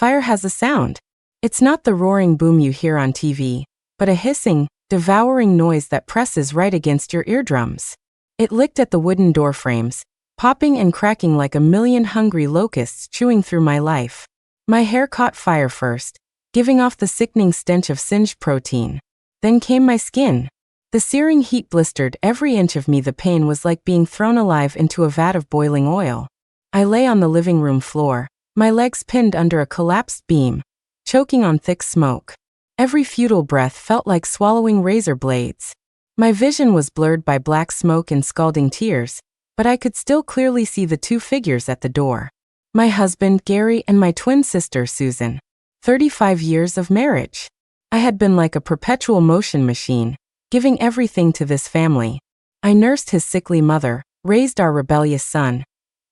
Fire has a sound. It's not the roaring boom you hear on TV, but a hissing, devouring noise that presses right against your eardrums. It licked at the wooden door frames, popping and cracking like a million hungry locusts chewing through my life. My hair caught fire first, giving off the sickening stench of singed protein. Then came my skin. The searing heat blistered every inch of me. The pain was like being thrown alive into a vat of boiling oil. I lay on the living room floor, my legs pinned under a collapsed beam, choking on thick smoke. Every futile breath felt like swallowing razor blades. My vision was blurred by black smoke and scalding tears, but I could still clearly see the two figures at the door. My husband, Gary, and my twin sister, Susan. 35 years of marriage. I had been like a perpetual motion machine, giving everything to this family. I nursed his sickly mother, raised our rebellious son,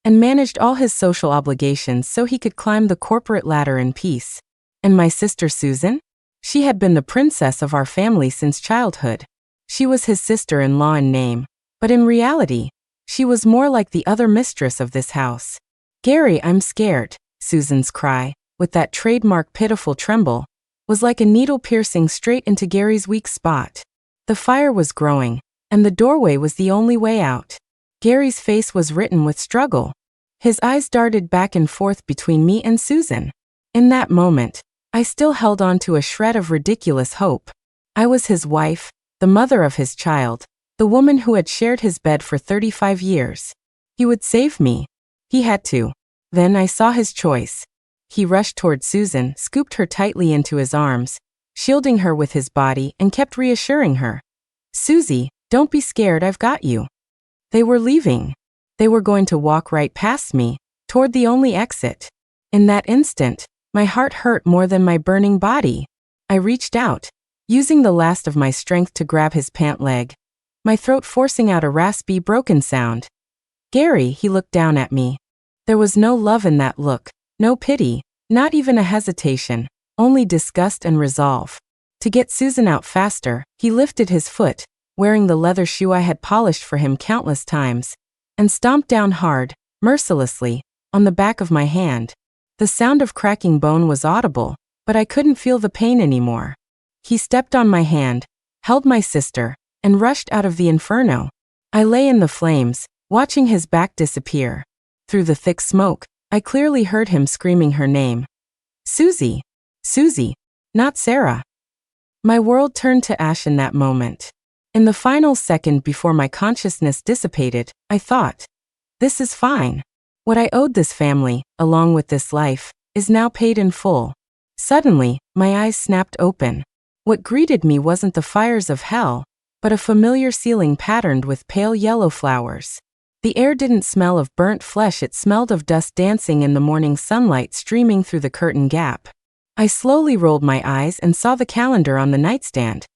and managed all his social obligations so he could climb the corporate ladder in peace. And my sister Susan? She had been the princess of our family since childhood. She was his sister-in-law in name, but in reality, she was more like the other mistress of this house. "Gary, I'm scared," Susan's cry, with that trademark pitiful tremble, was like a needle piercing straight into Gary's weak spot. The fire was growing, and the doorway was the only way out. Gary's face was written with struggle. His eyes darted back and forth between me and Susan. In that moment, I still held on to a shred of ridiculous hope. I was his wife, the mother of his child, the woman who had shared his bed for 35 years. He would save me. He had to. Then I saw his choice. He rushed toward Susan, scooped her tightly into his arms, shielding her with his body, and kept reassuring her. "Susie, don't be scared, I've got you." They were leaving. They were going to walk right past me, toward the only exit. In that instant, my heart hurt more than my burning body. I reached out, using the last of my strength to grab his pant leg, my throat forcing out a raspy, broken sound. "Gary," he looked down at me. There was no love in that look, no pity, not even a hesitation, only disgust and resolve. To get Susan out faster, he lifted his foot, wearing the leather shoe I had polished for him countless times, and stomped down hard, mercilessly, on the back of my hand. The sound of cracking bone was audible, but I couldn't feel the pain anymore. He stepped on my hand, held my sister, and rushed out of the inferno. I lay in the flames, watching his back disappear. Through the thick smoke, I clearly heard him screaming her name. "Susie! Susie! Not Sarah!" My world turned to ash in that moment. In the final second before my consciousness dissipated, I thought, this is fine. What I owed this family, along with this life, is now paid in full. Suddenly, my eyes snapped open. What greeted me wasn't the fires of hell, but a familiar ceiling patterned with pale yellow flowers. The air didn't smell of burnt flesh, it smelled of dust dancing in the morning sunlight streaming through the curtain gap. I slowly rolled my eyes and saw the calendar on the nightstand.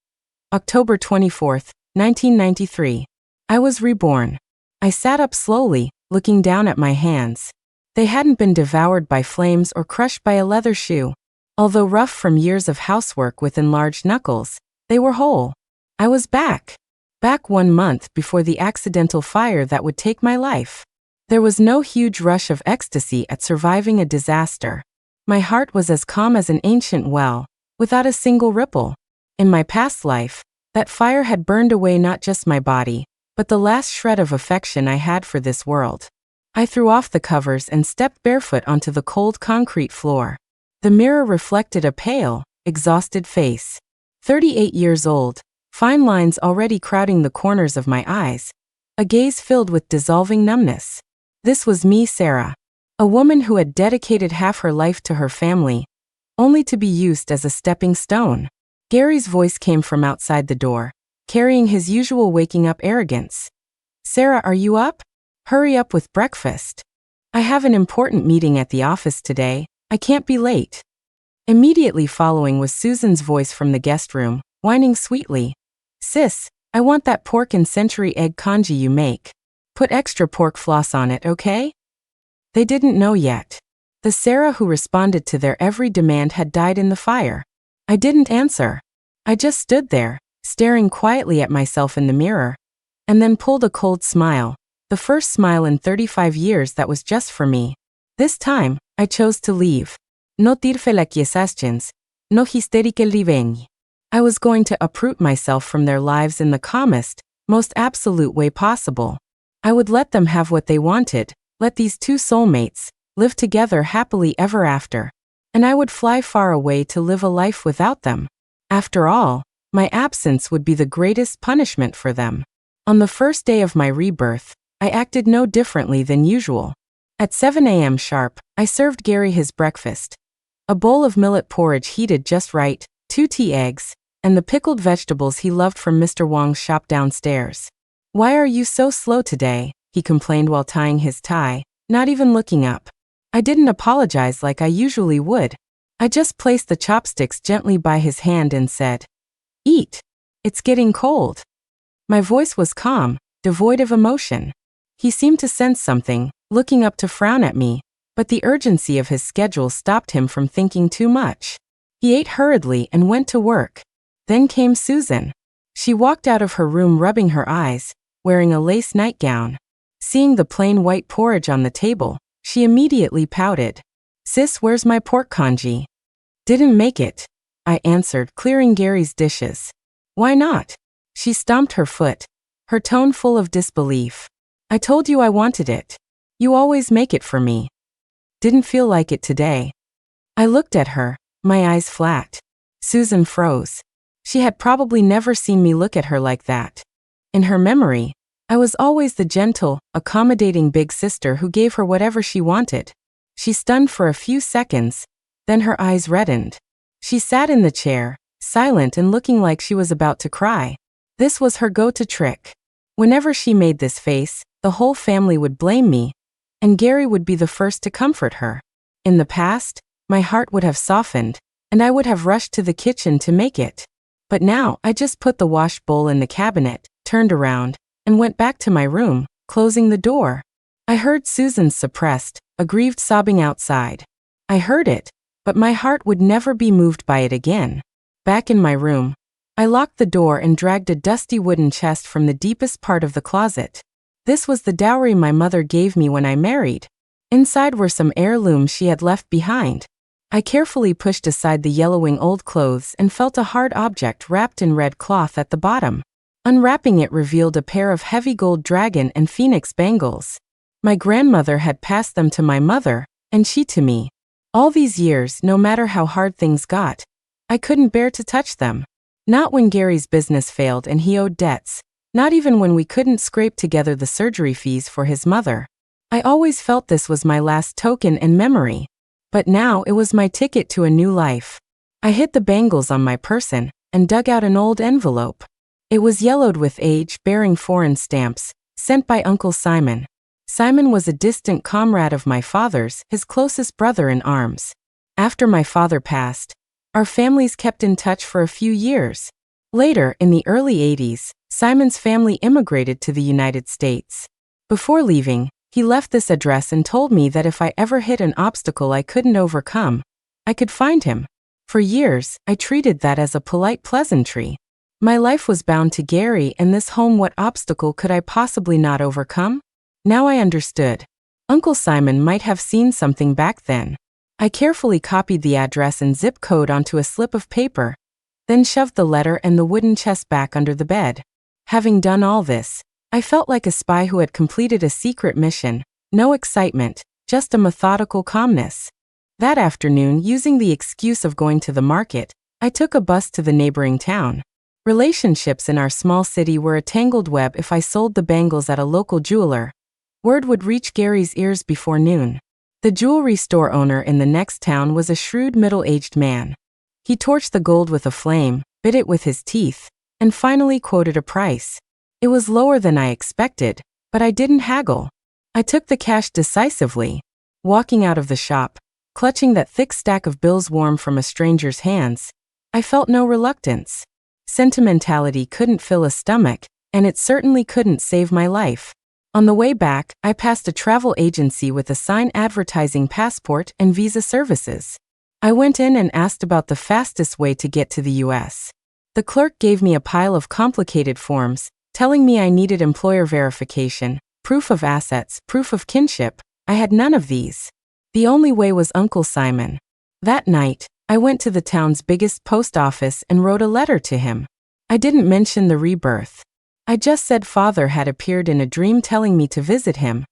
October 24th, 1993. I was reborn. I sat up slowly, looking down at my hands. They hadn't been devoured by flames or crushed by a leather shoe. Although rough from years of housework with enlarged knuckles, they were whole. I was back. Back 1 month before the accidental fire that would take my life. There was no huge rush of ecstasy at surviving a disaster. My heart was as calm as an ancient well, without a single ripple. In my past life, that fire had burned away not just my body, but the last shred of affection I had for this world. I threw off the covers and stepped barefoot onto the cold concrete floor. The mirror reflected a pale, exhausted face. 38 years old, fine lines already crowding the corners of my eyes, a gaze filled with dissolving numbness. This was me, Sarah. A woman who had dedicated half her life to her family, only to be used as a stepping stone. Gary's voice came from outside the door, carrying his usual waking up arrogance. "Sarah, are you up? Hurry up with breakfast. I have an important meeting at the office today, I can't be late." Immediately following was Susan's voice from the guest room, whining sweetly. "Sis, I want that pork and century egg congee you make. Put extra pork floss on it, okay?" They didn't know yet. The Sarah who responded to their every demand had died in the fire. I didn't answer. I just stood there, staring quietly at myself in the mirror, and then pulled a cold smile, the first smile in 35 years that was just for me. This time, I chose to leave. No tirfelakiesaschens, no hysterical revenge. I was going to uproot myself from their lives in the calmest, most absolute way possible. I would let them have what they wanted, let these two soulmates live together happily ever after. And I would fly far away to live a life without them. After all, my absence would be the greatest punishment for them. On the first day of my rebirth, I acted no differently than usual. At 7 a.m. sharp, I served Gary his breakfast. A bowl of millet porridge heated just right, 2 tea eggs, and the pickled vegetables he loved from Mr. Wong's shop downstairs. "Why are you so slow today?" he complained while tying his tie, not even looking up. I didn't apologize like I usually would. I just placed the chopsticks gently by his hand and said, "Eat. It's getting cold." My voice was calm, devoid of emotion. He seemed to sense something, looking up to frown at me, but the urgency of his schedule stopped him from thinking too much. He ate hurriedly and went to work. Then came Susan. She walked out of her room rubbing her eyes, wearing a lace nightgown. Seeing the plain white porridge on the table, she immediately pouted. "Sis, where's my pork congee?" "Didn't make it," I answered, clearing Gary's dishes. "Why not?" She stomped her foot, her tone full of disbelief. "I told you I wanted it. You always make it for me." "Didn't feel like it today." I looked at her, my eyes flat. Susan froze. She had probably never seen me look at her like that. In her memory, I was always the gentle, accommodating big sister who gave her whatever she wanted. She stunned for a few seconds, then her eyes reddened. She sat in the chair, silent and looking like she was about to cry. This was her go-to trick. Whenever she made this face, the whole family would blame me, and Gary would be the first to comfort her. In the past, my heart would have softened, and I would have rushed to the kitchen to make it. But now I just put the wash bowl in the cabinet, turned around, and went back to my room, closing the door. I heard Susan's suppressed, aggrieved sobbing outside. I heard it, but my heart would never be moved by it again. Back in my room, I locked the door and dragged a dusty wooden chest from the deepest part of the closet. This was the dowry my mother gave me when I married. Inside were some heirlooms she had left behind. I carefully pushed aside the yellowing old clothes and felt a hard object wrapped in red cloth at the bottom. Unwrapping it revealed a pair of heavy gold dragon and phoenix bangles. My grandmother had passed them to my mother, and she to me. All these years, no matter how hard things got, I couldn't bear to touch them. Not when Gary's business failed and he owed debts, not even when we couldn't scrape together the surgery fees for his mother. I always felt this was my last token and memory. But now it was my ticket to a new life. I hid the bangles on my person and dug out an old envelope. It was yellowed with age, bearing foreign stamps, sent by Uncle Simon. Simon was a distant comrade of my father's, his closest brother in arms. After my father passed, our families kept in touch for a few years. Later, in the early 80s, Simon's family immigrated to the United States. Before leaving, he left this address and told me that if I ever hit an obstacle I couldn't overcome, I could find him. For years, I treated that as a polite pleasantry. My life was bound to Gary and this home. What obstacle could I possibly not overcome? Now I understood. Uncle Simon might have seen something back then. I carefully copied the address and zip code onto a slip of paper, then shoved the letter and the wooden chest back under the bed. Having done all this, I felt like a spy who had completed a secret mission. No excitement, just a methodical calmness. That afternoon, using the excuse of going to the market, I took a bus to the neighboring town. Relationships in our small city were a tangled web. If I sold the bangles at a local jeweler, word would reach Gary's ears before noon. The jewelry store owner in the next town was a shrewd middle-aged man. He torched the gold with a flame, bit it with his teeth, and finally quoted a price. It was lower than I expected, but I didn't haggle. I took the cash decisively. Walking out of the shop, clutching that thick stack of bills warm from a stranger's hands, I felt no reluctance. Sentimentality couldn't fill a stomach, and it certainly couldn't save my life. On the way back, I passed a travel agency with a sign advertising passport and visa services. I went in and asked about the fastest way to get to the US. The clerk gave me a pile of complicated forms, telling me I needed employer verification, proof of assets, proof of kinship. I had none of these. The only way was Uncle Simon. That night, I went to the town's biggest post office and wrote a letter to him. I didn't mention the rebirth. I just said father had appeared in a dream telling me to visit him,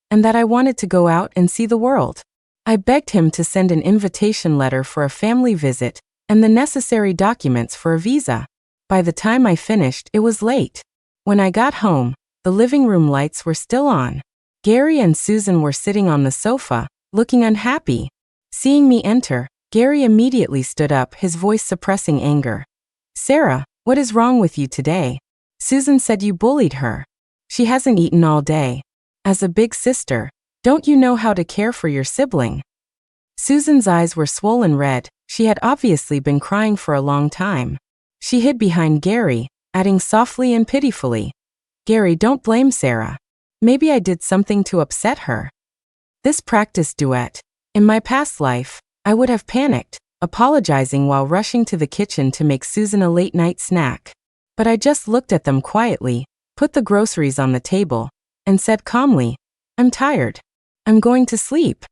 and that I wanted to go out and see the world. I begged him to send an invitation letter for a family visit and the necessary documents for a visa. By the time I finished, it was late. When I got home, the living room lights were still on. Gary and Susan were sitting on the sofa, looking unhappy. Seeing me enter, Gary immediately stood up, his voice suppressing anger. "Sarah, what is wrong with you today? Susan said you bullied her. She hasn't eaten all day. As a big sister, don't you know how to care for your sibling?" Susan's eyes were swollen red. She had obviously been crying for a long time. She hid behind Gary, adding softly and pitifully, "Gary, don't blame Sarah. Maybe I did something to upset her." This practiced duet. In my past life, I would have panicked, apologizing while rushing to the kitchen to make Susan a late-night snack. But I just looked at them quietly, put the groceries on the table, and said calmly, "I'm tired. I'm going to sleep."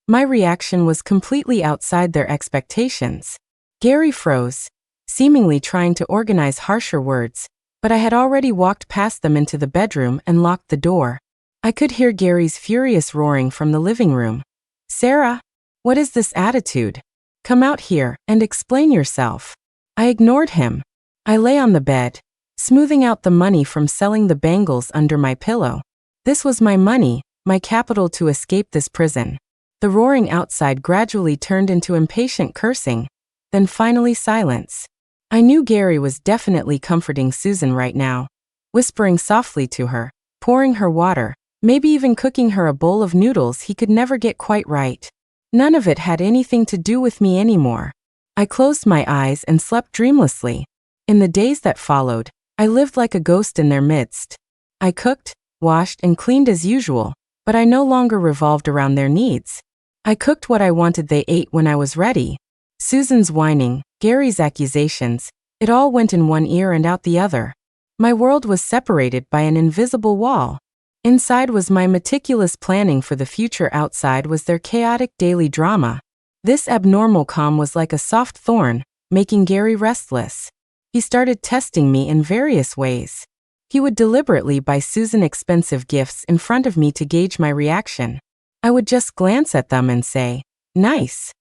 My reaction was completely outside their expectations. Gary froze, seemingly trying to organize harsher words, but I had already walked past them into the bedroom and locked the door. I could hear Gary's furious roaring from the living room. "Sarah, what is this attitude? Come out here and explain yourself." I ignored him. I lay on the bed, smoothing out the money from selling the bangles under my pillow. This was my money, my capital to escape this prison. The roaring outside gradually turned into impatient cursing, then finally silence. I knew Gary was definitely comforting Susan right now, whispering softly to her, pouring her water, maybe even cooking her a bowl of noodles he could never get quite right. None of it had anything to do with me anymore. I closed my eyes and slept dreamlessly. In the days that followed, I lived like a ghost in their midst. I cooked, washed, and cleaned as usual, but I no longer revolved around their needs. I cooked what I wanted, they ate when I was ready. Susan's whining, Gary's accusations, it all went in one ear and out the other. My world was separated by an invisible wall. Inside was my meticulous planning for the future, outside was their chaotic daily drama. This abnormal calm was like a soft thorn, making Gary restless. He started testing me in various ways. He would deliberately buy Susan expensive gifts in front of me to gauge my reaction. I would just glance at them and say, "Nice."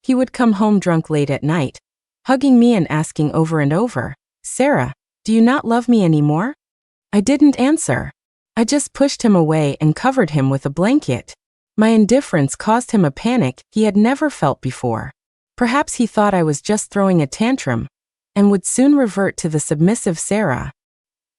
He would come home drunk late at night, hugging me and asking over and over, "Sarah, do you not love me anymore?" I didn't answer. I just pushed him away and covered him with a blanket. My indifference caused him a panic he had never felt before. Perhaps he thought I was just throwing a tantrum and would soon revert to the submissive Sarah.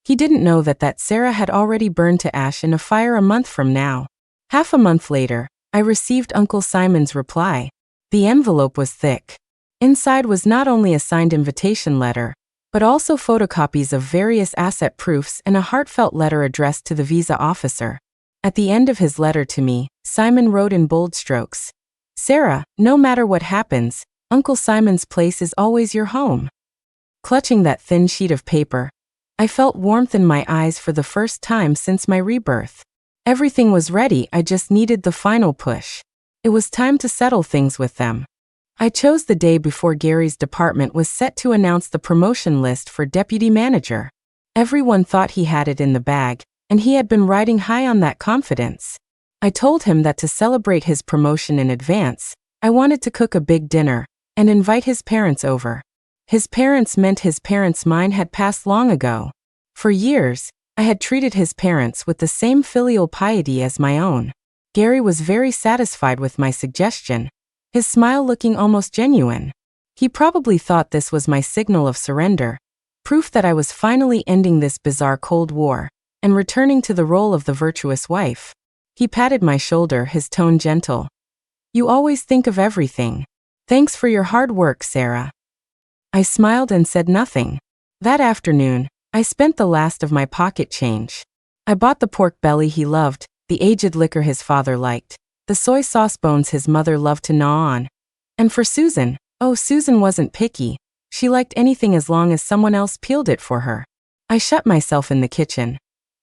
He didn't know that Sarah had already burned to ash in a fire a month from now. Half a month later, I received Uncle Simon's reply. The envelope was thick. Inside was not only a signed invitation letter, but also photocopies of various asset proofs and a heartfelt letter addressed to the visa officer. At the end of his letter to me, Simon wrote in bold strokes, "Sarah, no matter what happens, Uncle Simon's place is always your home." Clutching that thin sheet of paper, I felt warmth in my eyes for the first time since my rebirth. Everything was ready, I just needed the final push. It was time to settle things with them. I chose the day before Gary's department was set to announce the promotion list for deputy manager. Everyone thought he had it in the bag, and he had been riding high on that confidence. I told him that to celebrate his promotion in advance, I wanted to cook a big dinner and invite his parents over. His parents meant his parents' mine had passed long ago. For years, I had treated his parents with the same filial piety as my own. Gary was very satisfied with my suggestion, his smile looking almost genuine. He probably thought this was my signal of surrender, proof that I was finally ending this bizarre Cold War and returning to the role of the virtuous wife. He patted my shoulder, his tone gentle. "You always think of everything. Thanks for your hard work, Sarah." I smiled and said nothing. That afternoon, I spent the last of my pocket change. I bought the pork belly he loved, the aged liquor his father liked, the soy sauce bones his mother loved to gnaw on. And for Susan, oh, Susan wasn't picky. She liked anything as long as someone else peeled it for her. I shut myself in the kitchen,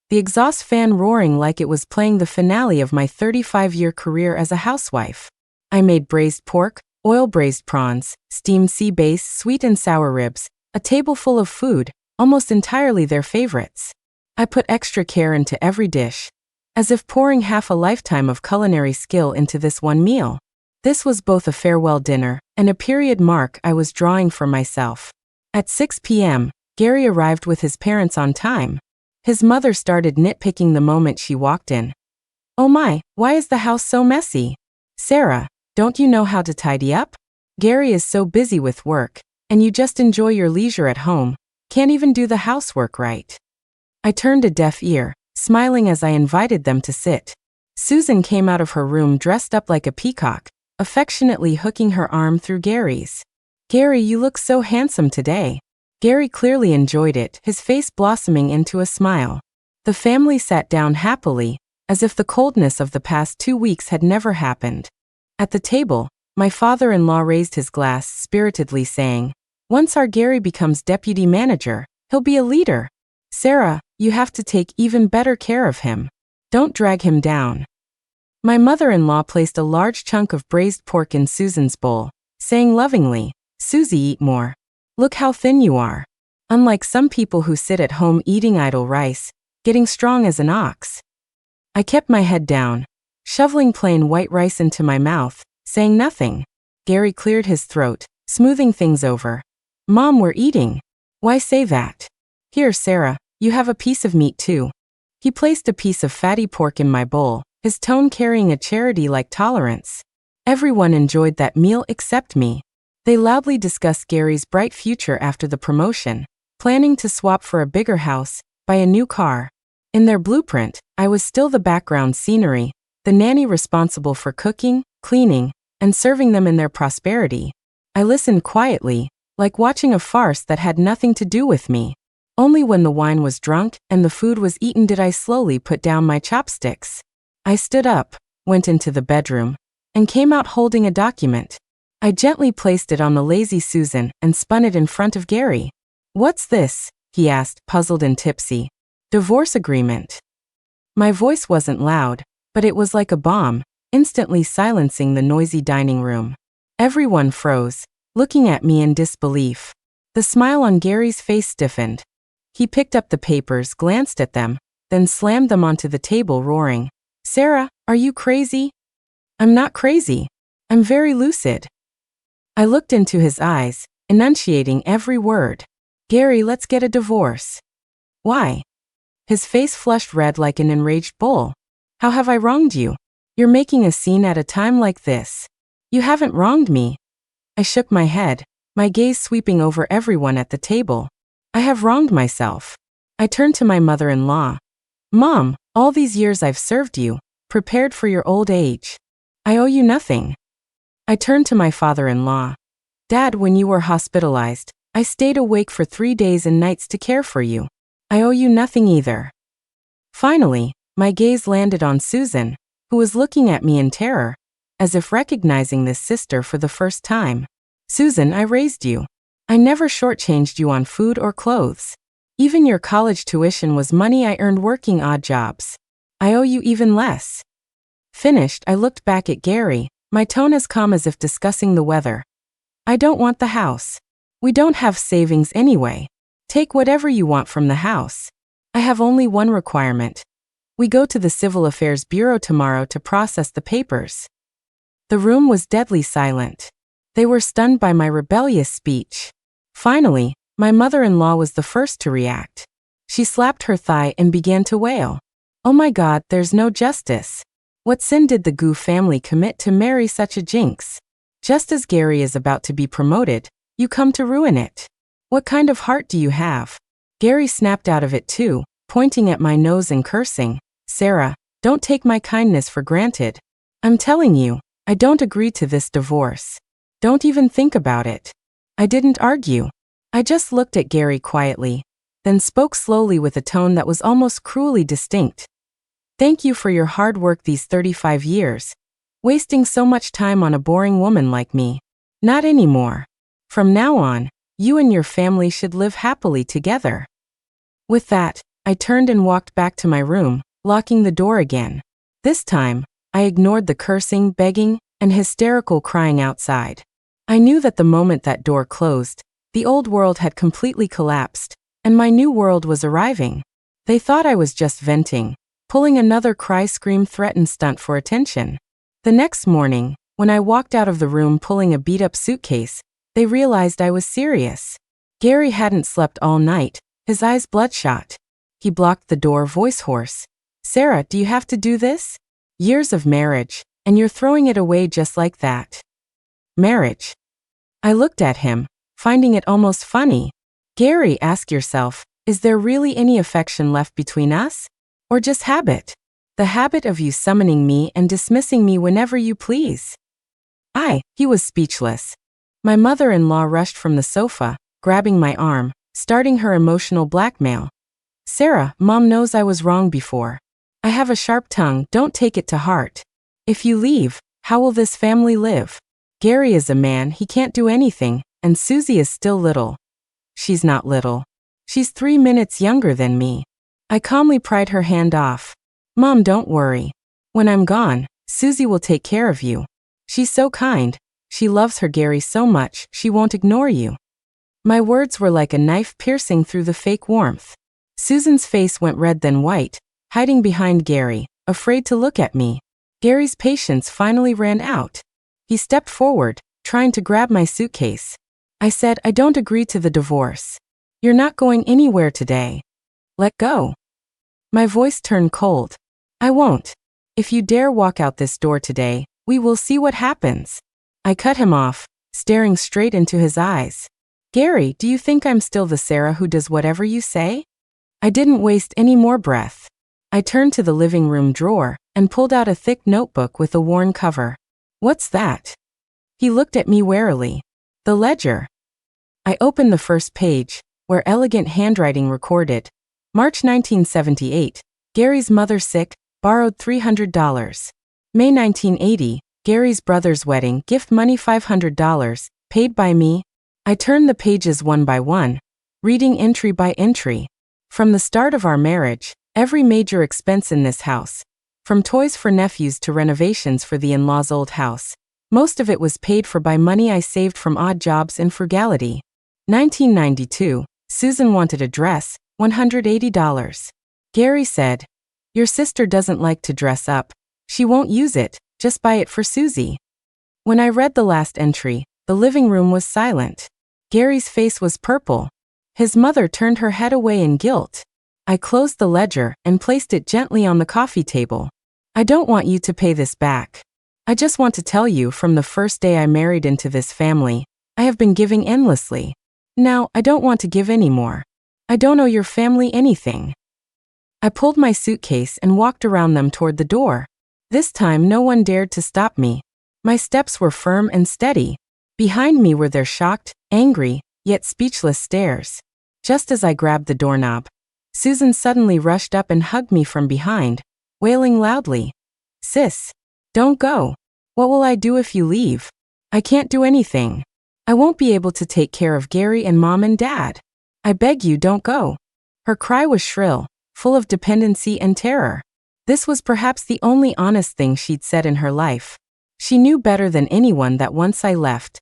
the exhaust fan roaring like it was playing the finale of my 35-year career as a housewife. I made braised pork, Oil-braised prawns, steamed sea bass, sweet and sour ribs, a table full of food, almost entirely their favorites. I put extra care into every dish, as if pouring half a lifetime of culinary skill into this one meal. This was both a farewell dinner and a period mark I was drawing for myself. At 6 p.m., Gary arrived with his parents on time. His mother started nitpicking the moment she walked in. "Oh my, why is the house so messy? Sarah, don't you know how to tidy up? Gary is so busy with work, and you just enjoy your leisure at home, can't even do the housework right." I turned a deaf ear, smiling as I invited them to sit. Susan came out of her room dressed up like a peacock, affectionately hooking her arm through Gary's. "Gary, you look so handsome today." Gary clearly enjoyed it, his face blossoming into a smile. The family sat down happily, as if the coldness of the past 2 weeks had never happened. At the table, my father-in-law raised his glass spiritedly, saying, "Once our Gary becomes deputy manager, he'll be a leader. Sarah, you have to take even better care of him. Don't drag him down." My mother-in-law placed a large chunk of braised pork in Susan's bowl, saying lovingly, "Susie, eat more. Look how thin you are. Unlike some people who sit at home eating idle rice, getting strong as an ox." I kept my head down, shoveling plain white rice into my mouth, saying nothing. Gary cleared his throat, smoothing things over. "Mom, we're eating." "Why say that? Here, Sarah, you have a piece of meat too." He placed a piece of fatty pork in my bowl, his tone carrying a charity-like tolerance. Everyone enjoyed that meal except me. They loudly discussed Gary's bright future after the promotion, planning to swap for a bigger house, buy a new car. In their blueprint, I was still the background scenery, the nanny responsible for cooking, cleaning, and serving them in their prosperity. I listened quietly, like watching a farce that had nothing to do with me. Only when the wine was drunk and the food was eaten did I slowly put down my chopsticks. I stood up, went into the bedroom, and came out holding a document. I gently placed it on the lazy Susan and spun it in front of Gary. "What's this?" he asked, puzzled and tipsy. "Divorce agreement." My voice wasn't loud, but it was like a bomb, instantly silencing the noisy dining room. Everyone froze, looking at me in disbelief. The smile on Gary's face stiffened. He picked up the papers, glanced at them, then slammed them onto the table, roaring, "Sarah, are you crazy?" "I'm not crazy. I'm very lucid." I looked into his eyes, enunciating every word. "Gary, let's get a divorce." "Why?" His face flushed red like an enraged bull. "How have I wronged you? You're making a scene at a time like this." "You haven't wronged me." I shook my head, my gaze sweeping over everyone at the table. "I have wronged myself." I turned to my mother-in-law. "Mom, all these years I've served you, prepared for your old age. I owe you nothing." I turned to my father-in-law. "Dad, when you were hospitalized, I stayed awake for 3 days and nights to care for you. I owe you nothing either." Finally, my gaze landed on Susan, who was looking at me in terror, as if recognizing this sister for the first time. "Susan, I raised you. I never shortchanged you on food or clothes. Even your college tuition was money I earned working odd jobs. I owe you even less." Finished, I looked back at Gary, my tone as calm as if discussing the weather. "I don't want the house. We don't have savings anyway. Take whatever you want from the house. I have only one requirement. We go to the Civil Affairs Bureau tomorrow to process the papers." The room was deadly silent. They were stunned by my rebellious speech. Finally, my mother-in-law was the first to react. She slapped her thigh and began to wail. "Oh my God, there's no justice. What sin did the Gu family commit to marry such a jinx? Just as Gary is about to be promoted, you come to ruin it. What kind of heart do you have?" Gary snapped out of it too, pointing at my nose and cursing. "Sarah, don't take my kindness for granted. I'm telling you, I don't agree to this divorce. Don't even think about it." I didn't argue. I just looked at Gary quietly, then spoke slowly with a tone that was almost cruelly distinct. "Thank you for your hard work these 35 years. Wasting so much time on a boring woman like me. Not anymore. From now on, you and your family should live happily together." With that, I turned and walked back to my room, locking the door again. This time, I ignored the cursing, begging, and hysterical crying outside. I knew that the moment that door closed, the old world had completely collapsed, and my new world was arriving. They thought I was just venting, pulling another cry-scream-threaten stunt for attention. The next morning, when I walked out of the room pulling a beat-up suitcase, they realized I was serious. Gary hadn't slept all night, his eyes bloodshot. He blocked the door, voice hoarse. "Sarah, do you have to do this? Years of marriage, and you're throwing it away just like that." Marriage. I looked at him, finding it almost funny. Gary, ask yourself, is there really any affection left between us? Or just habit? The habit of you summoning me and dismissing me whenever you please. He was speechless. My mother-in-law rushed from the sofa, grabbing my arm, starting her emotional blackmail. "Sarah, Mom knows I was wrong before. I have a sharp tongue, don't take it to heart. If you leave, how will this family live? Gary is a man, he can't do anything, and Susie is still little." "She's not little. She's 3 minutes younger than me." I calmly pried her hand off. "Mom, don't worry. When I'm gone, Susie will take care of you. She's so kind. She loves her Gary so much, she won't ignore you." My words were like a knife piercing through the fake warmth. Susan's face went red then white, hiding behind Gary, afraid to look at me. Gary's patience finally ran out. He stepped forward, trying to grab my suitcase. I said, "I don't agree to the divorce. You're not going anywhere today. Let go." My voice turned cold. "I won't. If you dare walk out this door today, we will see what happens." I cut him off, staring straight into his eyes. "Gary, do you think I'm still the Sarah who does whatever you say?" I didn't waste any more breath. I turned to the living room drawer and pulled out a thick notebook with a worn cover. "What's that?" He looked at me warily. "The ledger." I opened the first page, where elegant handwriting recorded, March 1978, Gary's mother sick, borrowed $300. May 1980, Gary's brother's wedding, gift money $500, paid by me. I turned the pages one by one, reading entry by entry. From the start of our marriage, every major expense in this house, from toys for nephews to renovations for the in-laws' old house, most of it was paid for by money I saved from odd jobs and frugality. 1992, Susan wanted a dress, $180. Gary said, "Your sister doesn't like to dress up. She won't use it, just buy it for Susie." When I read the last entry, the living room was silent. Gary's face was purple. His mother turned her head away in guilt. I closed the ledger and placed it gently on the coffee table. "I don't want you to pay this back. I just want to tell you from the first day I married into this family, I have been giving endlessly. Now, I don't want to give anymore. I don't owe your family anything." I pulled my suitcase and walked around them toward the door. This time no one dared to stop me. My steps were firm and steady. Behind me were their shocked, angry, yet speechless stares. Just as I grabbed the doorknob, Susan suddenly rushed up and hugged me from behind, wailing loudly, "Sis, don't go. What will I do if you leave? I can't do anything. I won't be able to take care of Gary and Mom and Dad. I beg you, don't go." Her cry was shrill, full of dependency and terror. This was perhaps the only honest thing she'd said in her life. She knew better than anyone that once I left,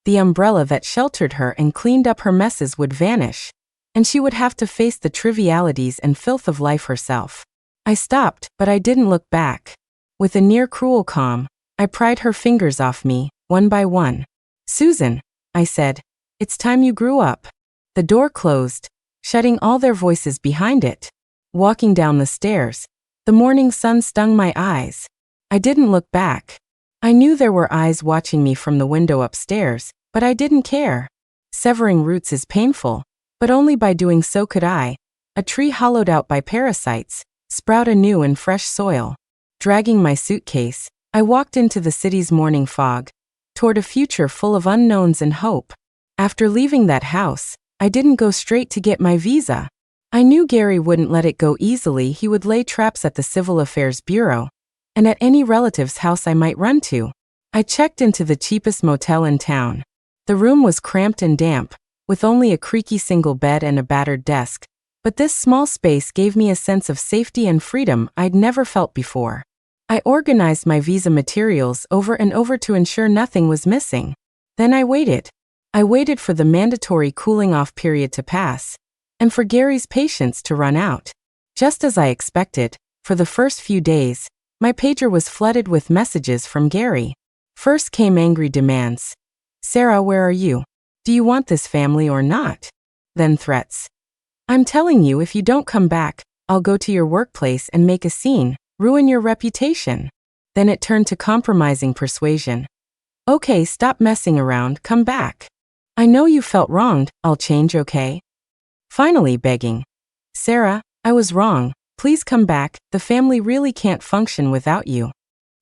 the umbrella that sheltered her and cleaned up her messes would vanish, and she would have to face the trivialities and filth of life herself. I stopped, but I didn't look back. With a near-cruel calm, I pried her fingers off me, one by one. "Susan," I said, "it's time you grew up." The door closed, shutting all their voices behind it. Walking down the stairs, the morning sun stung my eyes. I didn't look back. I knew there were eyes watching me from the window upstairs, but I didn't care. Severing roots is painful, but only by doing so could I, a tree hollowed out by parasites, sprout anew in fresh soil. Dragging my suitcase, I walked into the city's morning fog, toward a future full of unknowns and hope. After leaving that house, I didn't go straight to get my visa. I knew Gary wouldn't let it go easily. He would lay traps at the Civil Affairs Bureau, and at any relative's house I might run to. I checked into the cheapest motel in town. The room was cramped and damp, with only a creaky single bed and a battered desk, but this small space gave me a sense of safety and freedom I'd never felt before. I organized my visa materials over and over to ensure nothing was missing. Then I waited. I waited for the mandatory cooling-off period to pass, and for Gary's patience to run out. Just as I expected, for the first few days, my pager was flooded with messages from Gary. First came angry demands. Sarah, where are you? Do you want this family or not? Then threats. I'm telling you, if you don't come back, I'll go to your workplace and make a scene, ruin your reputation. Then it turned to compromising persuasion. Okay, stop messing around, come back. I know you felt wronged, I'll change, okay? Finally begging. Sarah, I was wrong, please come back, the family really can't function without you.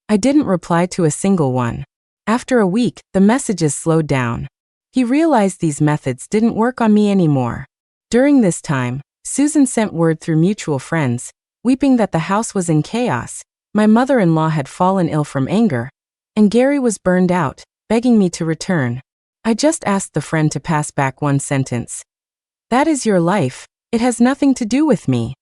I didn't reply to a single one. After a week, the messages slowed down. He realized these methods didn't work on me anymore. During this time, Susan sent word through mutual friends, weeping that the house was in chaos, my mother-in-law had fallen ill from anger, and Gary was burned out, begging me to return. I just asked the friend to pass back one sentence. That is your life, it has nothing to do with me.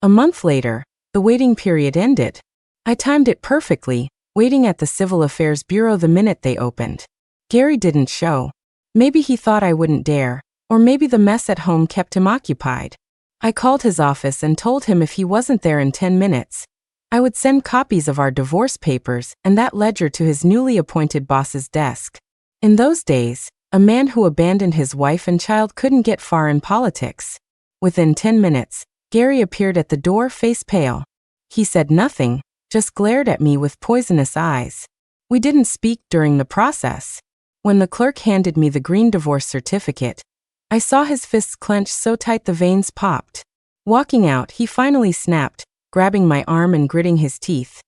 A month later, the waiting period ended. I timed it perfectly, waiting at the Civil Affairs Bureau the minute they opened. Gary didn't show. Maybe he thought I wouldn't dare, or maybe the mess at home kept him occupied. I called his office and told him if he wasn't there in 10 minutes, I would send copies of our divorce papers and that ledger to his newly appointed boss's desk. In those days, a man who abandoned his wife and child couldn't get far in politics. Within 10 minutes, Gary appeared at the door, face pale. He said nothing, just glared at me with poisonous eyes. We didn't speak during the process. When the clerk handed me the green divorce certificate, I saw his fists clench so tight the veins popped. Walking out, he finally snapped, grabbing my arm and gritting his teeth.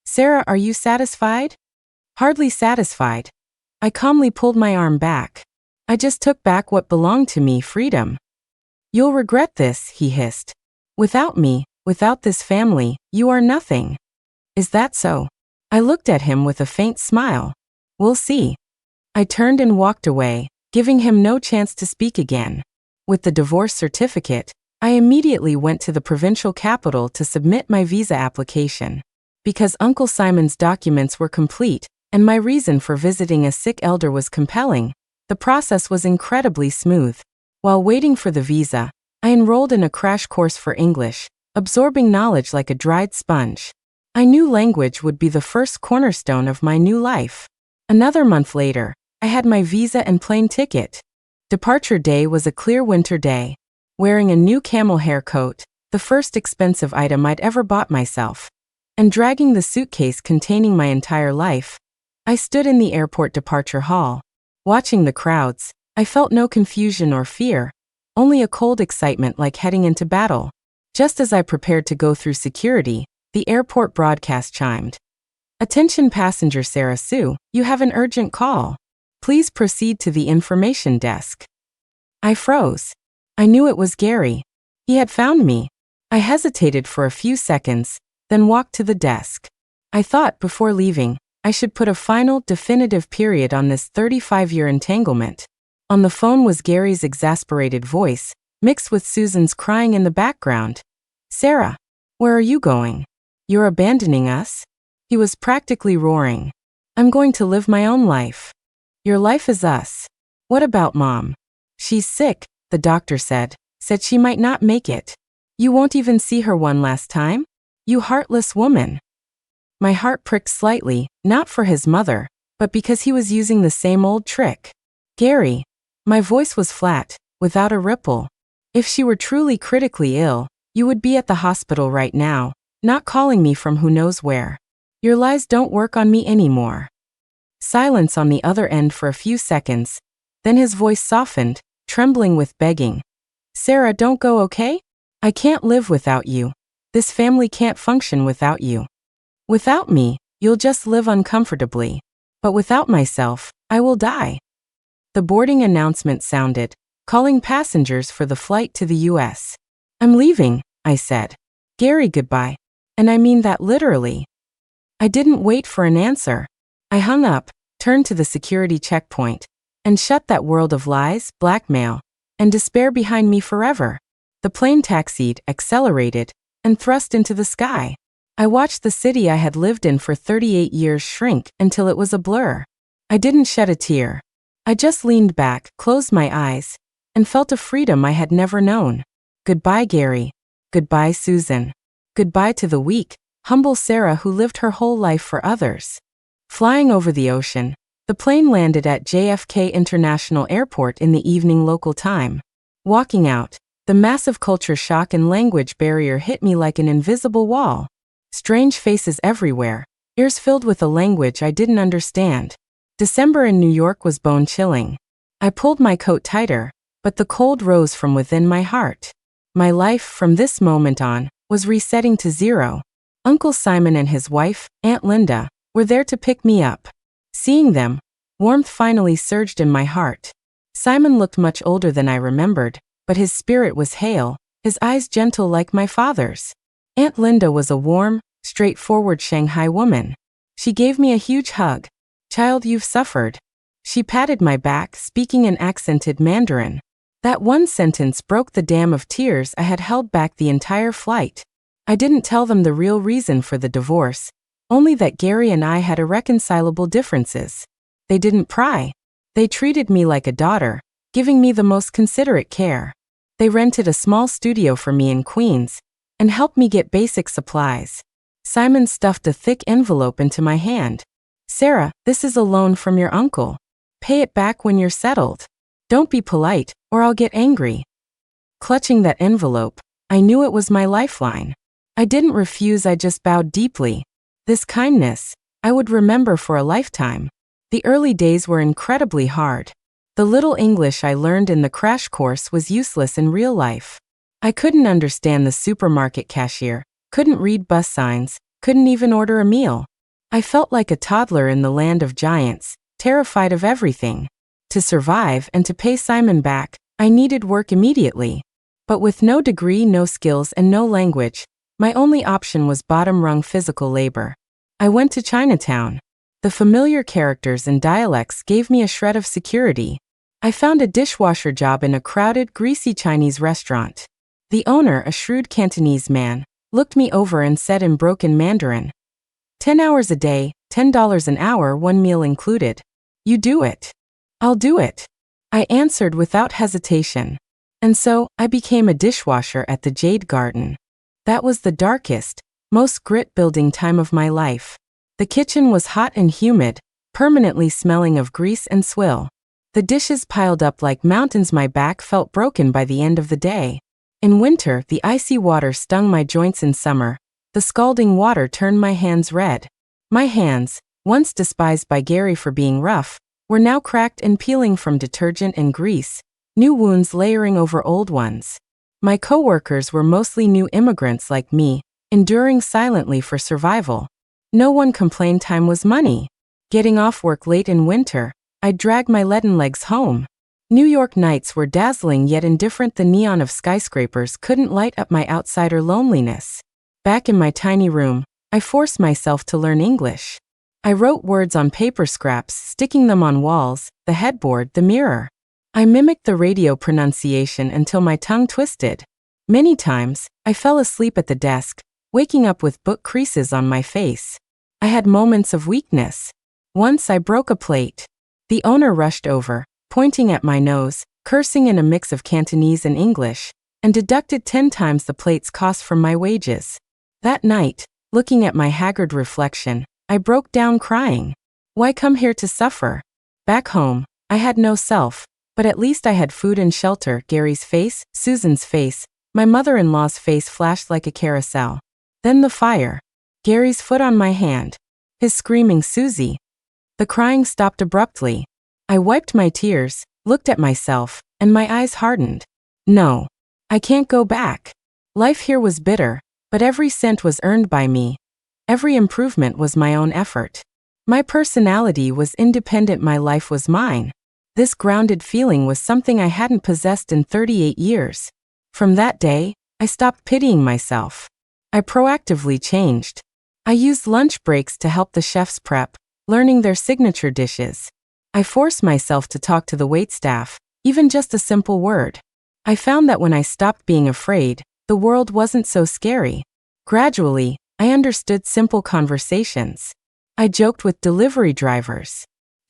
Sarah, are you satisfied? Hardly satisfied. I calmly pulled my arm back. I just took back what belonged to me, freedom. You'll regret this, he hissed. Without me, without this family, you are nothing. Is that so? I looked at him with a faint smile. We'll see. I turned and walked away, giving him no chance to speak again. With the divorce certificate, I immediately went to the provincial capital to submit my visa application. Because Uncle Simon's documents were complete, and my reason for visiting a sick elder was compelling, the process was incredibly smooth. While waiting for the visa, I enrolled in a crash course for English, absorbing knowledge like a dried sponge. I knew language would be the first cornerstone of my new life. Another month later, I had my visa and plane ticket. Departure day was a clear winter day. Wearing a new camel hair coat, the first expensive item I'd ever bought myself, and dragging the suitcase containing my entire life, I stood in the airport departure hall. Watching the crowds, I felt no confusion or fear, only a cold excitement like heading into battle. Just as I prepared to go through security, the airport broadcast chimed. Attention passenger Sarah Sue, you have an urgent call. Please proceed to the information desk. I froze. I knew it was Gary. He had found me. I hesitated for a few seconds, then walked to the desk. I thought before leaving, I should put a final, definitive period on this 35-year entanglement. On the phone was Gary's exasperated voice, mixed with Susan's crying in the background. Sarah, where are you going? You're abandoning us? He was practically roaring. I'm going to live my own life. Your life is us. What about Mom? She's sick, the doctor said she might not make it. You won't even see her one last time? You heartless woman. My heart pricked slightly, not for his mother, but because he was using the same old trick. Gary. My voice was flat, without a ripple. If she were truly critically ill, you would be at the hospital right now, not calling me from who knows where. Your lies don't work on me anymore. Silence on the other end for a few seconds, then his voice softened, trembling with begging. Sarah, don't go, okay? I can't live without you. This family can't function without you. Without me, you'll just live uncomfortably. But without myself, I will die. The boarding announcement sounded, calling passengers for the flight to the U.S. I'm leaving, I said. Gary, goodbye. And I mean that literally. I didn't wait for an answer. I hung up, turned to the security checkpoint, and shut that world of lies, blackmail, and despair behind me forever. The plane taxied, accelerated, and thrust into the sky. I watched the city I had lived in for 38 years shrink until it was a blur. I didn't shed a tear. I just leaned back, closed my eyes, and felt a freedom I had never known. Goodbye, Gary. Goodbye, Susan. Goodbye to the weak, humble Sarah who lived her whole life for others. Flying over the ocean, the plane landed at JFK International Airport in the evening local time. Walking out, the massive culture shock and language barrier hit me like an invisible wall. Strange faces everywhere, ears filled with a language I didn't understand. December in New York was bone-chilling. I pulled my coat tighter, but the cold rose from within my heart. My life, from this moment on, was resetting to zero. Uncle Simon and his wife, Aunt Linda, were there to pick me up. Seeing them, warmth finally surged in my heart. Simon looked much older than I remembered, but his spirit was hale, his eyes gentle like my father's. Aunt Linda was a warm, straightforward Shanghai woman. She gave me a huge hug. "Child, you've suffered." She patted my back, speaking in accented Mandarin. That one sentence broke the dam of tears I had held back the entire flight. I didn't tell them the real reason for the divorce, only that Gary and I had irreconcilable differences. They didn't pry. They treated me like a daughter, giving me the most considerate care. They rented a small studio for me in Queens and helped me get basic supplies. Simon stuffed a thick envelope into my hand. "Sarah, this is a loan from your uncle. Pay it back when you're settled. Don't be polite, or I'll get angry." Clutching that envelope, I knew it was my lifeline. I didn't refuse, I just bowed deeply. This kindness, I would remember for a lifetime. The early days were incredibly hard. The little English I learned in the crash course was useless in real life. I couldn't understand the supermarket cashier, couldn't read bus signs, couldn't even order a meal. I felt like a toddler in the land of giants, terrified of everything. To survive and to pay Simon back, I needed work immediately. But with no degree, no skills, and no language, my only option was bottom-rung physical labor. I went to Chinatown. The familiar characters and dialects gave me a shred of security. I found a dishwasher job in a crowded, greasy Chinese restaurant. The owner, a shrewd Cantonese man, looked me over and said in broken Mandarin, 10 hours a day, $10 an hour, one meal included. You do it. I'll do it. I answered without hesitation. And so, I became a dishwasher at the Jade Garden. That was the darkest, most grit-building time of my life. The kitchen was hot and humid, permanently smelling of grease and swill. The dishes piled up like mountains. My back felt broken by the end of the day. In winter, the icy water stung my joints. In summer, the scalding water turned my hands red. My hands, once despised by Gary for being rough, were now cracked and peeling from detergent and grease, new wounds layering over old ones. My co-workers were mostly new immigrants like me, enduring silently for survival. No one complained. Time was money. Getting off work late in winter, I'd drag my leaden legs home. New York nights were dazzling yet indifferent. The neon of skyscrapers couldn't light up my outsider loneliness. Back in my tiny room, I forced myself to learn English. I wrote words on paper scraps, sticking them on walls, the headboard, the mirror. I mimicked the radio pronunciation until my tongue twisted. Many times, I fell asleep at the desk, waking up with book creases on my face. I had moments of weakness. Once I broke a plate. The owner rushed over, pointing at my nose, cursing in a mix of Cantonese and English, and deducted 10 times the plate's cost from my wages. That night, looking at my haggard reflection, I broke down crying. Why come here to suffer? Back home, I had no self, but at least I had food and shelter. Gary's face, Susan's face, my mother-in-law's face flashed like a carousel. Then the fire. Gary's foot on my hand. His screaming, "Susie!" The crying stopped abruptly. I wiped my tears, looked at myself, and my eyes hardened. No. I can't go back. Life here was bitter, but every cent was earned by me. Every improvement was my own effort. My personality was independent. My life was mine. This grounded feeling was something I hadn't possessed in 38 years. From that day, I stopped pitying myself. I proactively changed. I used lunch breaks to help the chefs prep, learning their signature dishes. I forced myself to talk to the waitstaff, even just a simple word. I found that when I stopped being afraid, the world wasn't so scary. Gradually, I understood simple conversations. I joked with delivery drivers.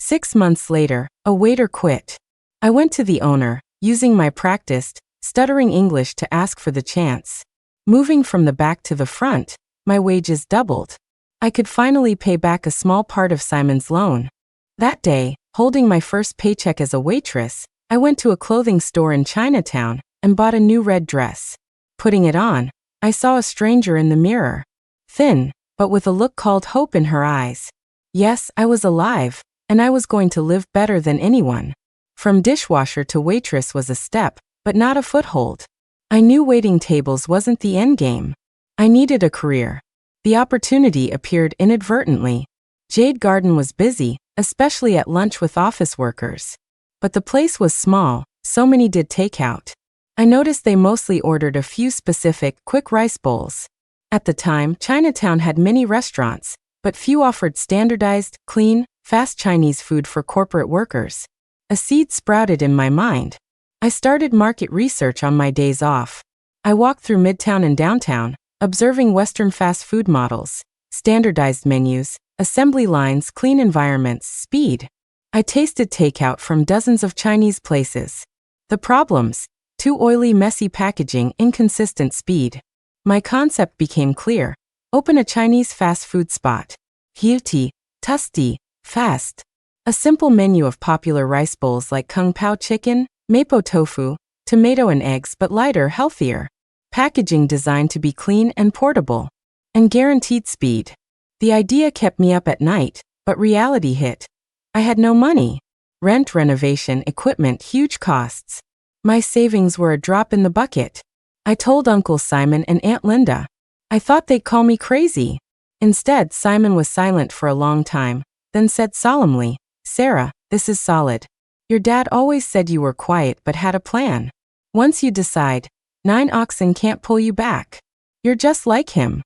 6 months later, a waiter quit. I went to the owner, using my practiced, stuttering English to ask for the chance. Moving from the back to the front, my wages doubled. I could finally pay back a small part of Simon's loan. That day, holding my first paycheck as a waitress, I went to a clothing store in Chinatown and bought a new red dress. Putting it on, I saw a stranger in the mirror. Thin, but with a look called hope in her eyes. Yes, I was alive, and I was going to live better than anyone. From dishwasher to waitress was a step, but not a foothold. I knew waiting tables wasn't the end game. I needed a career. The opportunity appeared inadvertently. Jade Garden was busy, especially at lunch with office workers. But the place was small, so many did takeout. I noticed they mostly ordered a few specific, quick rice bowls. At the time, Chinatown had many restaurants, but few offered standardized, clean, fast Chinese food for corporate workers. A seed sprouted in my mind. I started market research on my days off. I walked through Midtown and downtown, observing Western fast food models, standardized menus, assembly lines, clean environments, speed. I tasted takeout from dozens of Chinese places. The problems: too oily, messy packaging, inconsistent speed. My concept became clear. Open a Chinese fast food spot. Healthy, tasty, fast. A simple menu of popular rice bowls like kung pao chicken, mapo tofu, tomato and eggs, but lighter, healthier. Packaging designed to be clean and portable. And guaranteed speed. The idea kept me up at night, but reality hit. I had no money. Rent, renovation, equipment, huge costs. My savings were a drop in the bucket. I told Uncle Simon and Aunt Linda. I thought they'd call me crazy. Instead, Simon was silent for a long time, then said solemnly, "Sarah, this is solid. Your dad always said you were quiet but had a plan. Once you decide, 9 oxen can't pull you back. You're just like him."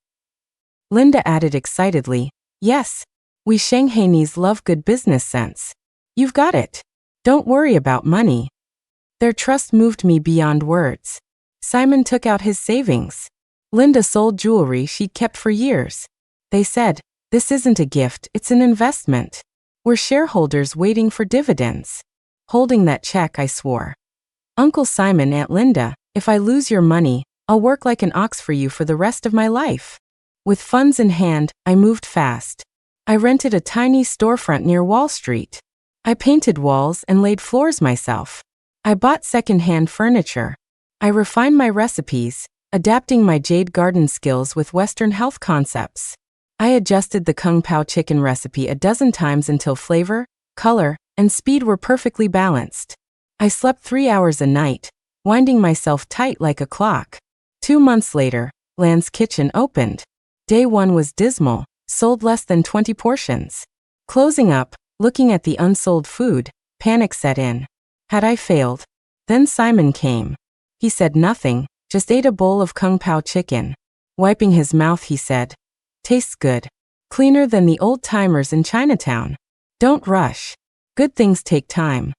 Linda added excitedly, "Yes, we Shanghainese love good business sense. You've got it. Don't worry about money." Their trust moved me beyond words. Simon took out his savings. Linda sold jewelry she'd kept for years. They said, "This isn't a gift, it's an investment. We're shareholders waiting for dividends." Holding that check, I swore, "Uncle Simon, Aunt Linda, if I lose your money, I'll work like an ox for you for the rest of my life." With funds in hand, I moved fast. I rented a tiny storefront near Wall Street. I painted walls and laid floors myself. I bought second-hand furniture. I refined my recipes, adapting my Jade Garden skills with Western health concepts. I adjusted the Kung Pao chicken recipe a dozen times until flavor, color, and speed were perfectly balanced. I slept 3 hours a night, winding myself tight like a clock. 2 months later, Land's Kitchen opened. Day 1 was dismal, sold less than 20 portions. Closing up, looking at the unsold food, panic set in. Had I failed? Then Simon came. He said nothing, just ate a bowl of Kung Pao chicken. Wiping his mouth, he said, "Tastes good. Cleaner than the old-timers in Chinatown. Don't rush. Good things take time."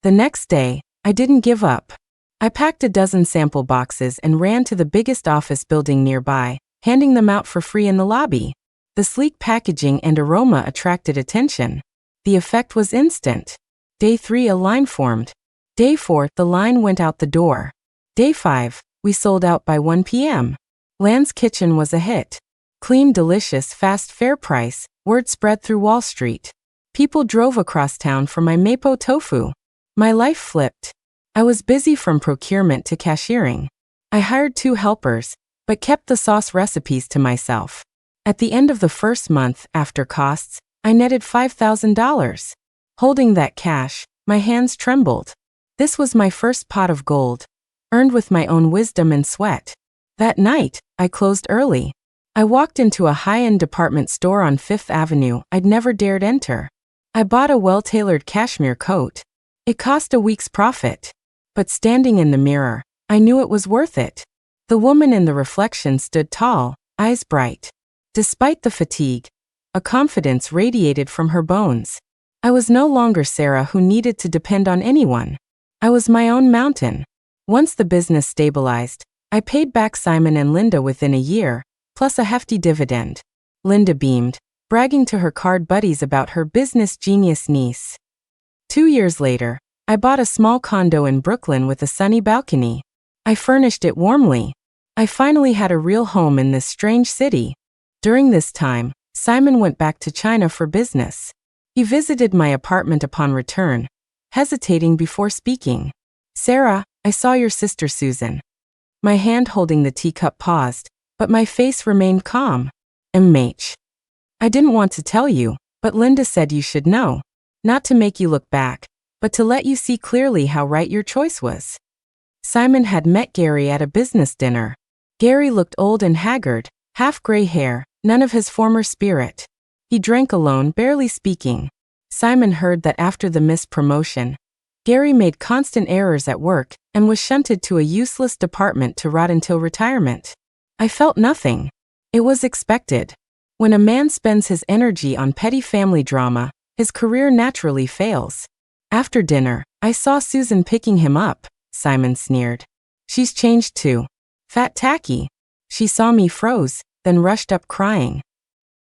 The next day, I didn't give up. I packed a dozen sample boxes and ran to the biggest office building nearby, handing them out for free in the lobby. The sleek packaging and aroma attracted attention. The effect was instant. Day 3, a line formed. Day 4, the line went out the door. Day 5, we sold out by 1 p.m. Land's Kitchen was a hit. Clean, delicious, fast, fair price. Word spread through Wall Street. People drove across town for my mapo tofu. My life flipped. I was busy from procurement to cashiering. I hired 2 helpers, but kept the sauce recipes to myself. At the end of the first month, after costs, I netted $5,000. Holding that cash, my hands trembled. This was my first pot of gold, earned with my own wisdom and sweat. That night, I closed early. I walked into a high-end department store on 5th Avenue I'd never dared enter. I bought a well-tailored cashmere coat. It cost a week's profit. But standing in the mirror, I knew it was worth it. The woman in the reflection stood tall, eyes bright. Despite the fatigue, a confidence radiated from her bones. I was no longer Sarah who needed to depend on anyone. I was my own mountain. Once the business stabilized, I paid back Simon and Linda within a year, plus a hefty dividend. Linda beamed. bragging to her card buddies about her business genius niece. 2 years later, I bought a small condo in Brooklyn with a sunny balcony. I furnished it warmly. I finally had a real home in this strange city. During this time, Simon went back to China for business. He visited my apartment upon return, hesitating before speaking. "Sarah, I saw your sister Susan." My hand holding the teacup paused, but my face remained calm. "MH. I didn't want to tell you, but Linda said you should know. Not to make you look back, but to let you see clearly how right your choice was." Simon had met Gary at a business dinner. Gary looked old and haggard, half gray hair, none of his former spirit. He drank alone, barely speaking. Simon heard that after the missed promotion, Gary made constant errors at work and was shunted to a useless department to rot until retirement. I felt nothing. It was expected. When a man spends his energy on petty family drama, his career naturally fails. After dinner, I saw Susan picking him up, Simon sneered. "She's changed too. Fat tacky." She saw me froze, then rushed up crying.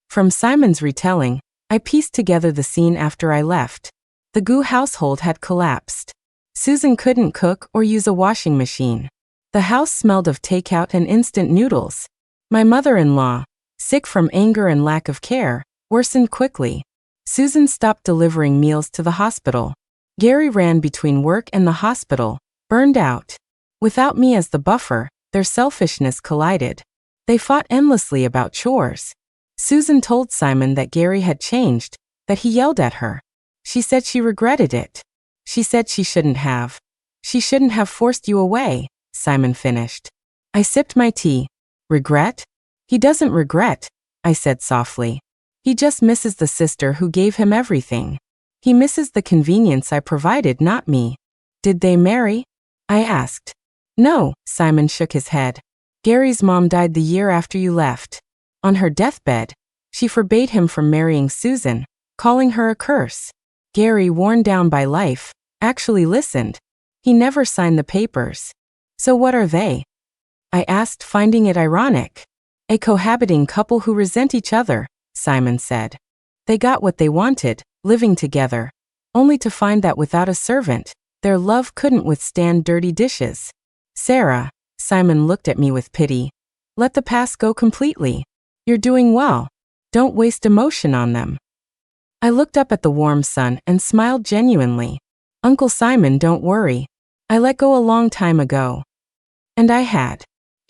From Simon's retelling, I pieced together the scene after I left. The Gu household had collapsed. Susan couldn't cook or use a washing machine. The house smelled of takeout and instant noodles. My mother-in-law, sick from anger and lack of care, worsened quickly. Susan stopped delivering meals to the hospital. Gary ran between work and the hospital, burned out. Without me as the buffer, their selfishness collided. They fought endlessly about chores. Susan told Simon that Gary had changed, that he yelled at her. She said she regretted it. She said she shouldn't have. "She shouldn't have forced you away," Simon finished. I sipped my tea. "Regret? He doesn't regret," I said softly. "He just misses the sister who gave him everything. He misses the convenience I provided, not me." "Did they marry?" I asked. "No," Simon shook his head. "Gary's mom died the year after you left. On her deathbed, she forbade him from marrying Susan, calling her a curse. Gary, worn down by life, actually listened. He never signed the papers." "So what are they?" I asked, finding it ironic. "A cohabiting couple who resent each other," Simon said. "They got what they wanted, living together, only to find that without a servant, their love couldn't withstand dirty dishes." "Sarah," Simon looked at me with pity, "let the past go completely. You're doing well. Don't waste emotion on them." I looked up at the warm sun and smiled genuinely. "Uncle Simon, don't worry. I let go a long time ago." And I had.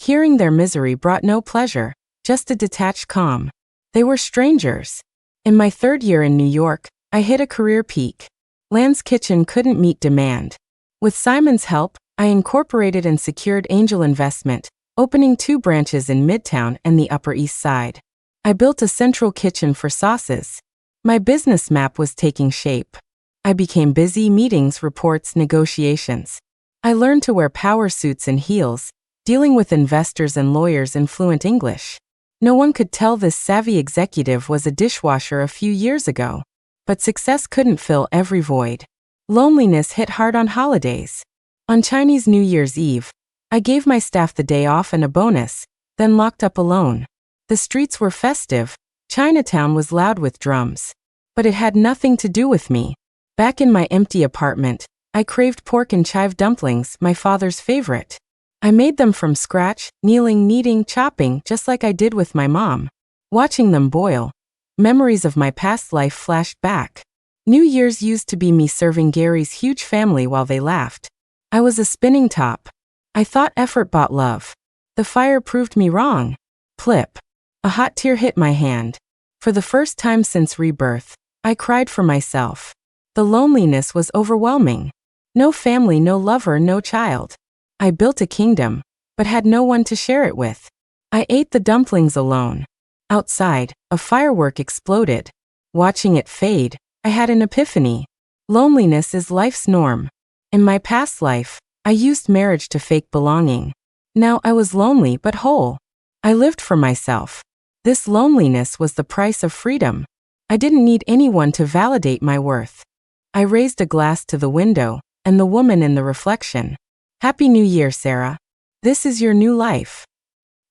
Hearing their misery brought no pleasure, just a detached calm. They were strangers. In my 3rd year in New York, I hit a career peak. Land's Kitchen couldn't meet demand. With Simon's help, I incorporated and secured angel investment, opening 2 branches in Midtown and the Upper East Side. I built a central kitchen for sauces. My business map was taking shape. I became busy, meetings, reports, negotiations. I learned to wear power suits and heels, dealing with investors and lawyers in fluent English. No one could tell this savvy executive was a dishwasher a few years ago. But success couldn't fill every void. Loneliness hit hard on holidays. On Chinese New Year's Eve, I gave my staff the day off and a bonus, then locked up alone. The streets were festive. Chinatown was loud with drums. But it had nothing to do with me. Back in my empty apartment, I craved pork and chive dumplings, my father's favorite. I made them from scratch, kneeling, kneading, chopping, just like I did with my mom. Watching them boil, memories of my past life flashed back. New Year's used to be me serving Gary's huge family while they laughed. I was a spinning top. I thought effort bought love. The fire proved me wrong. Plip. A hot tear hit my hand. For the first time since Rebirth, I cried for myself. The loneliness was overwhelming. No family, no lover, no child. I built a kingdom, but had no one to share it with. I ate the dumplings alone. Outside, a firework exploded. Watching it fade, I had an epiphany. Loneliness is life's norm. In my past life, I used marriage to fake belonging. Now I was lonely but whole. I lived for myself. This loneliness was the price of freedom. I didn't need anyone to validate my worth. I raised a glass to the window, and the woman in the reflection. "Happy New Year, Sarah. This is your new life."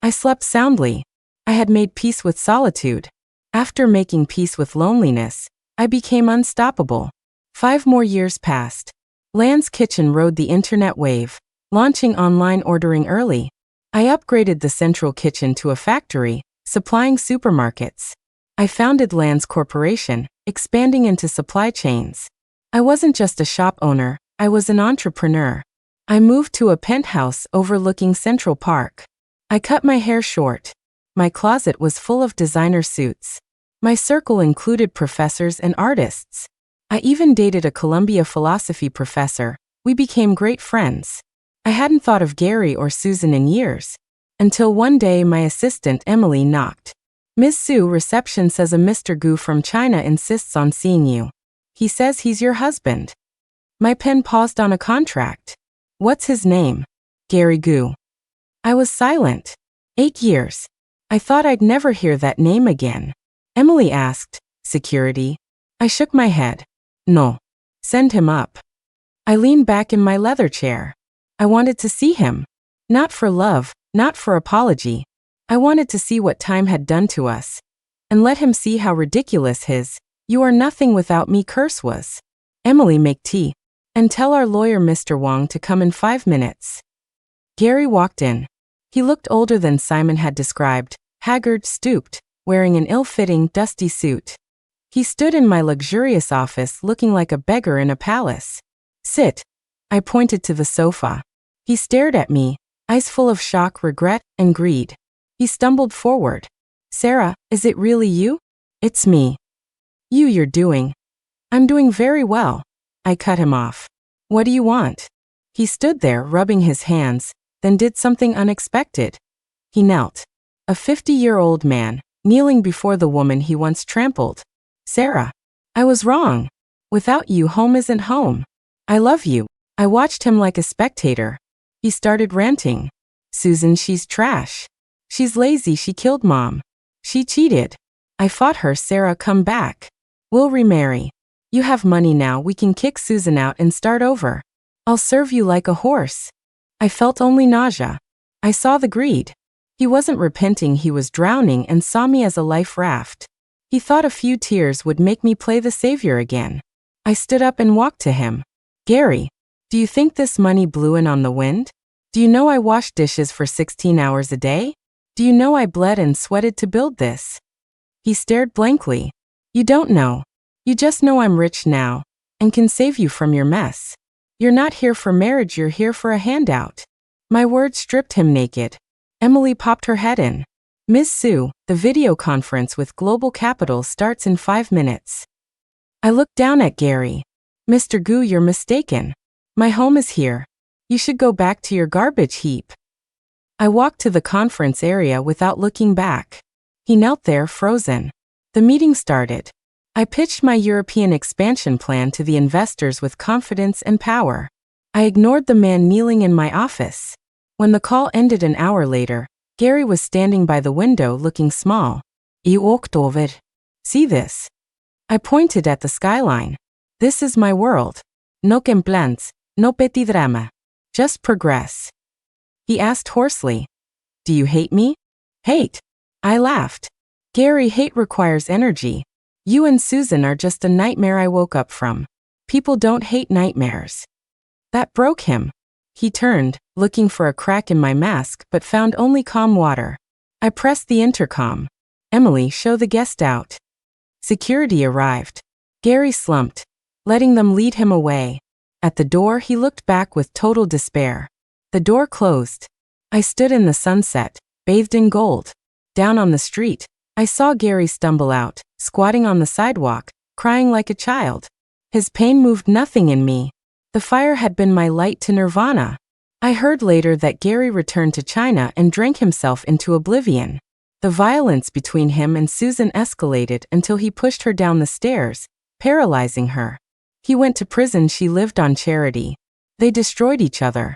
I slept soundly. I had made peace with solitude. After making peace with loneliness, I became unstoppable. 5 more years passed. Land's Kitchen rode the internet wave, launching online ordering early. I upgraded the central kitchen to a factory, supplying supermarkets. I founded Land's Corporation, expanding into supply chains. I wasn't just a shop owner, I was an entrepreneur. I moved to a penthouse overlooking Central Park. I cut my hair short. My closet was full of designer suits. My circle included professors and artists. I even dated a Columbia philosophy professor. We became great friends. I hadn't thought of Gary or Susan in years. Until one day my assistant Emily knocked. "Miss Sue, reception says a Mr. Gu from China insists on seeing you. He says he's your husband." My pen paused on a contract. "What's his name?" "Gary Gu." I was silent. 8 years. I thought I'd never hear that name again. Emily asked, "Security?" I shook my head. "No. Send him up." I leaned back in my leather chair. I wanted to see him. Not for love, not for apology. I wanted to see what time had done to us. And let him see how ridiculous his "you are nothing without me" curse was. "Emily, make tea. And tell our lawyer Mr. Wong to come in 5 minutes." Gary walked in. He looked older than Simon had described, haggard, stooped, wearing an ill-fitting, dusty suit. He stood in my luxurious office looking like a beggar in a palace. "Sit." I pointed to the sofa. He stared at me, eyes full of shock, regret, and greed. He stumbled forward. "Sarah, is it really you?" "It's me." You're doing." "I'm doing very well." I cut him off. "What do you want?" He stood there rubbing his hands, then did something unexpected. He knelt. A 50-year-old man, kneeling before the woman he once trampled. "Sarah, I was wrong. Without you, home isn't home. I love you." I watched him like a spectator. He started ranting. "Susan, she's trash. She's lazy, she killed Mom. She cheated. I fought her. Sarah, come back. We'll remarry. You have money now, we can kick Susan out and start over. I'll serve you like a horse." I felt only nausea. I saw the greed. He wasn't repenting, he was drowning and saw me as a life raft. He thought a few tears would make me play the savior again. I stood up and walked to him. "Gary, do you think this money blew in on the wind? Do you know I washed dishes for 16 hours a day? Do you know I bled and sweated to build this?" He stared blankly. "You don't know. You just know I'm rich now and can save you from your mess. You're not here for marriage, you're here for a handout." My words stripped him naked. Emily popped her head in. "Miss Sue, the video conference with Global Capital starts in 5 minutes. I looked down at Gary. "Mr. Gu, you're mistaken. My home is here. You should go back to your garbage heap." I walked to the conference area without looking back. He knelt there, frozen. The meeting started. I pitched my European expansion plan to the investors with confidence and power. I ignored the man kneeling in my office. When the call ended an hour later, Gary was standing by the window looking small. "I walked over. See this?" I pointed at the skyline. "This is my world. No complaints, no petit drama. Just progress." He asked hoarsely, "Do you hate me?" "Hate?" I laughed. "Gary, hate requires energy. You and Susan are just a nightmare I woke up from. People don't hate nightmares." That broke him. He turned, looking for a crack in my mask, but found only calm water. I pressed the intercom. "Emily, show the guest out." Security arrived. Gary slumped, letting them lead him away. At the door, he looked back with total despair. The door closed. I stood in the sunset, bathed in gold. Down on the street, I saw Gary stumble out, squatting on the sidewalk, crying like a child. His pain moved nothing in me. The fire had been my light to nirvana. I heard later that Gary returned to China and drank himself into oblivion. The violence between him and Susan escalated until he pushed her down the stairs, paralyzing her. He went to prison, she lived on charity. They destroyed each other.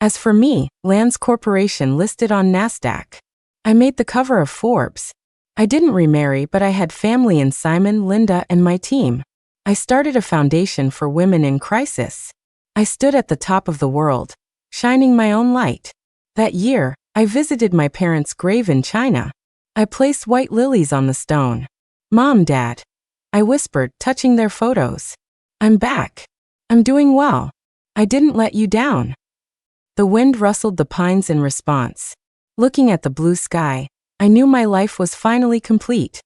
As for me, Land's Corporation listed on NASDAQ. I made the cover of Forbes. I didn't remarry, but I had family in Simon, Linda, and my team. I started a foundation for women in crisis. I stood at the top of the world, shining my own light. That year, I visited my parents' grave in China. I placed white lilies on the stone. Mom, Dad. I whispered, touching their photos. I'm back. I'm doing well. I didn't let you down. The wind rustled the pines in response. Looking at the blue sky, I knew my life was finally complete.